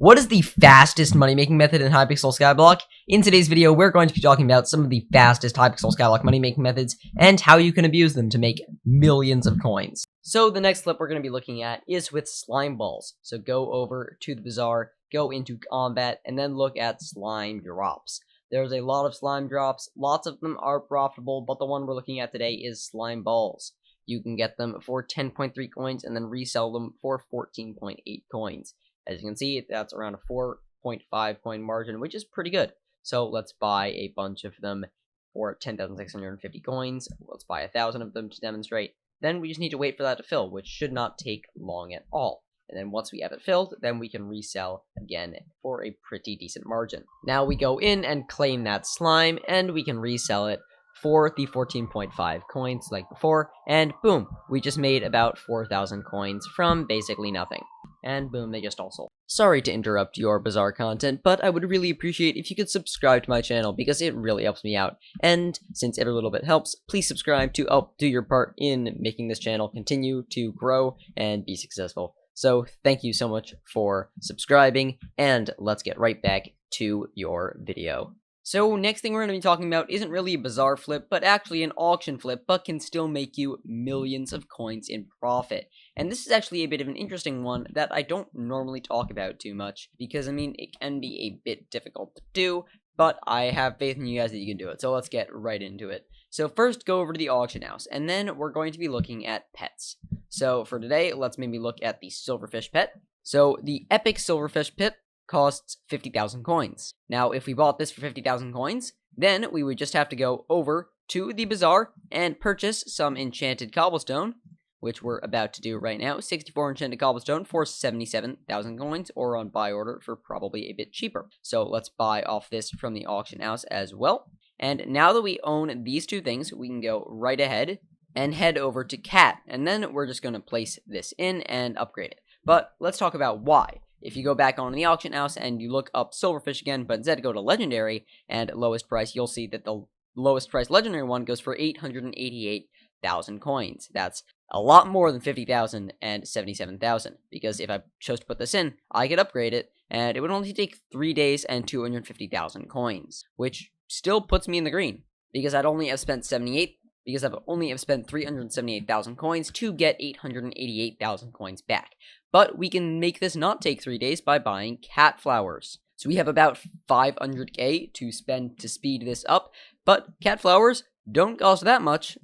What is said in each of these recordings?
What is the fastest money-making method in Hypixel Skyblock? In today's video, we're going to be talking about some of the fastest Hypixel Skyblock money-making methods and how you can abuse them to make millions of coins. So the next flip we're going to be looking at is with slime balls. So go over to the bazaar, go into combat, and then look at slime drops. There's a lot of slime drops, lots of them are profitable, but the one we're looking at today is slime balls. You can get them for 10.3 coins and then resell them for 14.8 coins. As you can see, that's around a 4.5 coin margin, which is pretty good. So let's buy a bunch of them for 10,650 coins. Let's buy 1,000 of them to demonstrate. Then we just need to wait for that to fill, which should not take long at all. And then once we have it filled, then we can resell again for a pretty decent margin. Now we go in and claim that slime, and we can resell it for the 14.5 coins like before, and boom, we just made about 4,000 coins from basically nothing. And boom, they just all sold. Sorry to interrupt your bazaar content, but I would really appreciate if you could subscribe to my channel because it really helps me out. And since every little bit helps, please subscribe to help do your part in making this channel continue to grow and be successful. So thank you so much for subscribing, and let's get right back to your video. So next thing we're going to be talking about isn't really a bazaar flip, but actually an auction flip, but can still make you millions of coins in profit. And this is actually a bit of an interesting one that I don't normally talk about too much, because I mean, it can be a bit difficult to do, but I have faith in you guys that you can do it. So let's get right into it. So first, go over to the auction house, and then we're going to be looking at pets. So for today, let's maybe look at the silverfish pet. So the epic silverfish pet costs 50,000 coins. Now, if we bought this for 50,000 coins, then we would just have to go over to the bazaar and purchase some enchanted cobblestone, which we're about to do right now. 64 enchanted cobblestone for 77,000 coins, or on buy order for probably a bit cheaper. So let's buy off this from the auction house as well. And now that we own these two things, we can go right ahead and head over to Cat, and then we're just going to place this in and upgrade it. But let's talk about why. If you go back on the auction house and you look up silverfish again, but instead go to legendary and lowest price, you'll see that the lowest price legendary one goes for 888,000 coins. That's a lot more than 50,000 and 77,000, because if I chose to put this in, I could upgrade it, and it would only take 3 days and 250,000 coins, which still puts me in the green, because I've only have spent 378,000 coins to get 888,000 coins back. But we can make this not take 3 days by buying cat flowers. So we have about 500k to spend to speed this up, but cat flowers don't cost that much.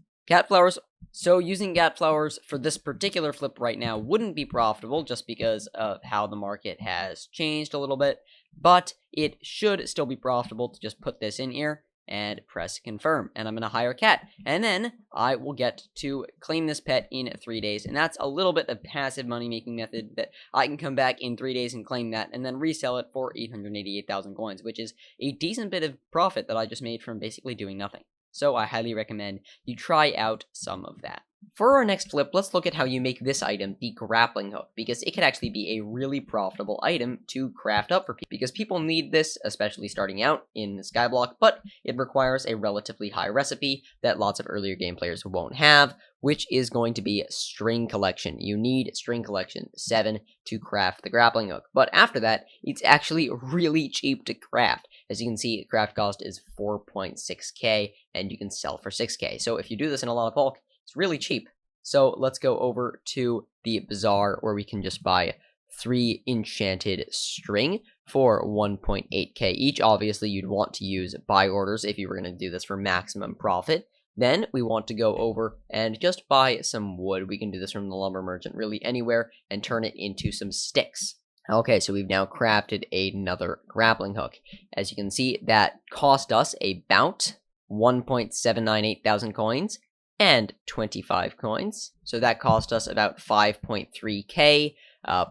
So using cat flowers for this particular flip right now wouldn't be profitable just because of how the market has changed a little bit, but it should still be profitable to just put this in here and press confirm, and I'm going to hire Cat, and then I will get to claim this pet in 3 days, and that's a little bit of passive money-making method that I can come back in 3 days and claim that, and then resell it for 888,000 coins, which is a decent bit of profit that I just made from basically doing nothing. So I highly recommend you try out some of that. For our next flip, let's look at how you make this item the grappling hook, because it could actually be a really profitable item to craft up for people, because people need this, especially starting out in Skyblock, but it requires a relatively high recipe that lots of earlier game players won't have, which is going to be string collection. You need string collection 7 to craft the grappling hook, but after that, it's actually really cheap to craft. As you can see, craft cost is 4.6k, and you can sell for 6k. So if you do this in a lot of bulk, it's really cheap. So let's go over to the bazaar where we can just buy 3 enchanted string for 1.8k each. Obviously, you'd want to use buy orders if you were going to do this for maximum profit. Then we want to go over and just buy some wood. We can do this from the lumber merchant really anywhere and turn it into some sticks. Okay, so we've now crafted another grappling hook. As you can see, that cost us about 1.798 thousand coins and 25 coins. So that cost us about 5.3k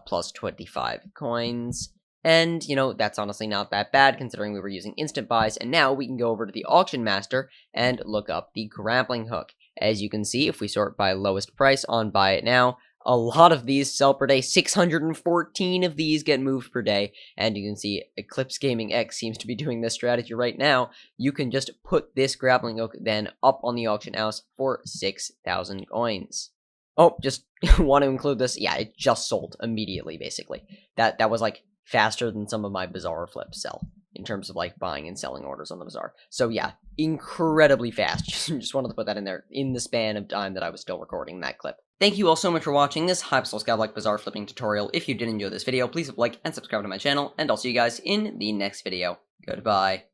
plus 25 coins. And, you know, that's honestly not that bad considering we were using instant buys. And now we can go over to the auction master and look up the grappling hook. As you can see, if we sort by lowest price on buy it now, a lot of these sell per day. 614 of these get moved per day. And you can see Eclipse Gaming X seems to be doing this strategy right now. You can just put this grappling hook then up on the auction house for 6,000 coins. Oh, just want to include this. Yeah, it just sold immediately, basically. That was like faster than some of my bazaar flips sell in terms of like buying and selling orders on the bazaar. So yeah, incredibly fast. Just wanted to put that in there in the span of time that I was still recording that clip. Thank you all so much for watching this Hypixel Skyblock bazaar flipping tutorial. If you did enjoy this video, please like and subscribe to my channel, and I'll see you guys in the next video. Goodbye.